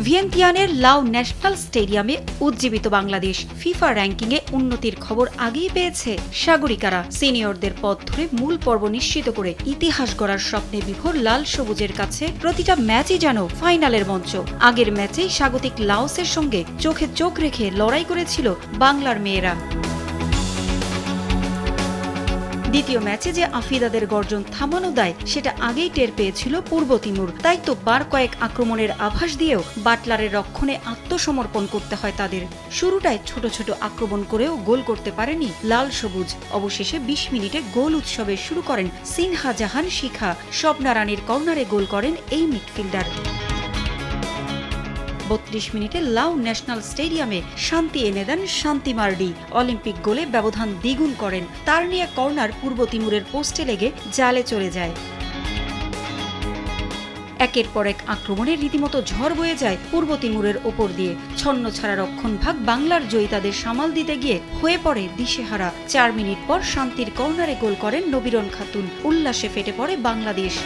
ভিয়েন্তিয়ানের লাও ন্যাশনাল স্টেডিয়ামে উজ্জীবিত বাংলাদেশ। ফিফা র্যাঙ্কিংয়ে উন্নতির খবর আগেই পেয়েছে সাগরিকারা। সিনিয়রদের পথ ধরে মূল পর্ব নিশ্চিত করে ইতিহাস গড়ার স্বপ্নে বিভোর লাল সবুজের কাছে প্রতিটা ম্যাচই যেন ফাইনালের মঞ্চ। আগের ম্যাচেই স্বাগতিক লাওসের সঙ্গে চোখে চোখ রেখে লড়াই করেছিল বাংলার মেয়েরা। দ্বিতীয় ম্যাচে যে আফিদাদের গর্জন থামানো দেয় সেটা আগেই টের পেয়েছিল পূর্ব তিমুর। তাই তো বার কয়েক আক্রমণের আভাস দিয়েও বাটলারের রক্ষণে আত্মসমর্পণ করতে হয় তাদের। শুরুটায় ছোট ছোট আক্রমণ করেও গোল করতে পারেনি লাল সবুজ। অবশেষে ২০ মিনিটে গোল উৎসবে শুরু করেন সিনহা জাহান শিখা। স্বপ্না রানীর কর্নারে গোল করেন এই মিডফিল্ডার। ৩২ মিনিটে লাও ন্যাশনাল স্টেডিয়ামে শান্তি এনে দেন শান্তি মার্ডি। অলিম্পিক গোলে ব্যবধান দ্বিগুণ করেন। তার নিয়ে কর্নার পূর্ব তিমুরের পোস্টে লেগে জালে চলে যায়। একের পর এক আক্রমণে রীতিমতো ঝড় বয়ে যায় পূর্ব তিমুরের ওপর দিয়ে। ছন্ন ছাড়া রক্ষণভাগ বাংলার জয়িতাদের সামাল দিতে গিয়ে হয়ে পড়ে দিশেহারা। ৪ মিনিট পর শান্তির কর্নারে গোল করেন নবীরন খাতুন। উল্লাসে ফেটে পড়ে বাংলাদেশ।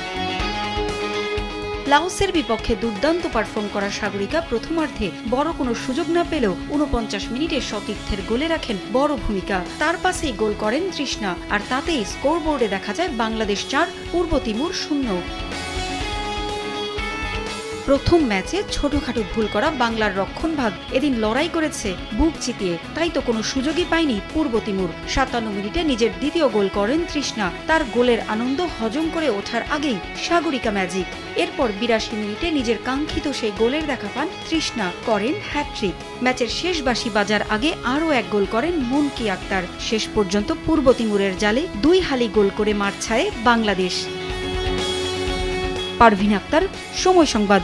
লাওসের বিপক্ষে দুর্দান্ত পারফর্ম করা সাগরিকা প্রথমার্ধে বড় কোনো সুযোগ না পেলেও ৪৯ মিনিটে সতীর্থের গোলে রাখেন বড় ভূমিকা। তার পাশেই গোল করেন তৃষ্ণা। আর তাতেই স্কোরবোর্ডে দেখা যায় বাংলাদেশ ৪, পূর্ব তিমুর ০। প্রথম ম্যাচে ছোটখাটো ভুল করা বাংলার রক্ষণভাগ এদিন লড়াই করেছে বুক চিতিয়ে। তাই তো কোনো সুযোগই পায়নি পূর্ব তিমুর। ৫৭ মিনিটে নিজের দ্বিতীয় গোল করেন তৃষ্ণা। তার গোলের আনন্দ হজম করে ওঠার আগেই সাগরিকা ম্যাজিক। এরপর ৮২ মিনিটে নিজের কাঙ্ক্ষিত সেই গোলের দেখা পান তৃষ্ণা, করেন হ্যাটট্রিক। ম্যাচের শেষ বাঁশি বাজার আগে আরও এক গোল করেন মুনকি আক্তার। শেষ পর্যন্ত পূর্ব তিমুরের জালে ২ হালি গোল করে মাঠ ছাড়ে বাংলাদেশ। পারভিন আক্তার, সময় সংবাদ।